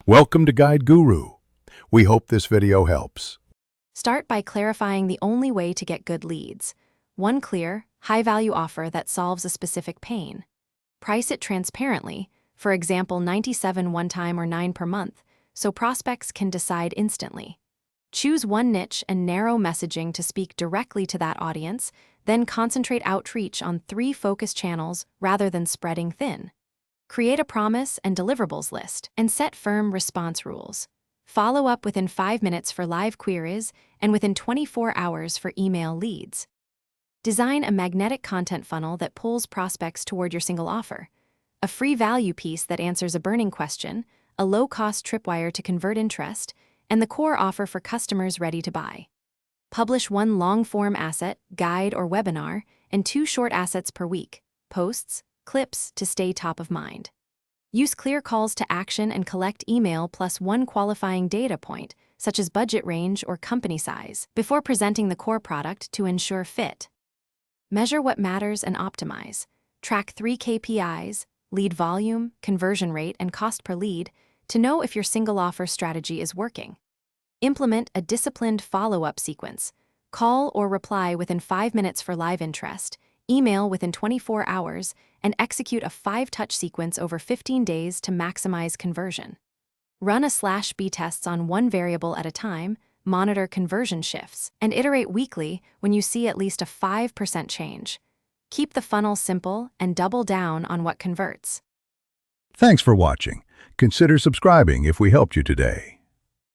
Welcome to Guide Guru. We hope this video helps. Start by clarifying the only way to get good leads. One clear, high-value offer that solves a specific pain. Price it transparently, for example 97 one time or 9 per month, so prospects can decide instantly. Choose one niche and narrow messaging to speak directly to that audience, then concentrate outreach on 3 focus channels rather than spreading thin. Create a promise and deliverables list, and set firm response rules. Follow up within 5 minutes for live queries and within 24 hours for email leads. Design a magnetic content funnel that pulls prospects toward your single offer. A free value piece that answers a burning question, a low-cost tripwire to convert interest, and the core offer for customers ready to buy. Publish 1 long-form asset, guide, or webinar, and 2 short assets per week, posts, clips to stay top of mind. Use clear calls to action and collect email plus 1 qualifying data point, such as budget range or company size, before presenting the core product to ensure fit. Measure what matters and optimize. Track 3 KPIs, lead volume, conversion rate, and cost per lead, to know if your single offer strategy is working. Implement a disciplined follow-up sequence. Call or reply within 5 minutes for live interest, email within 24 hours, and execute a 5-touch sequence over 15 days to maximize conversion. Run a/B tests on 1 variable at a time, monitor conversion shifts, and iterate weekly when you see at least a 5% change. Keep the funnel simple and double down on what converts. Thanks for watching. Consider subscribing if we helped you today.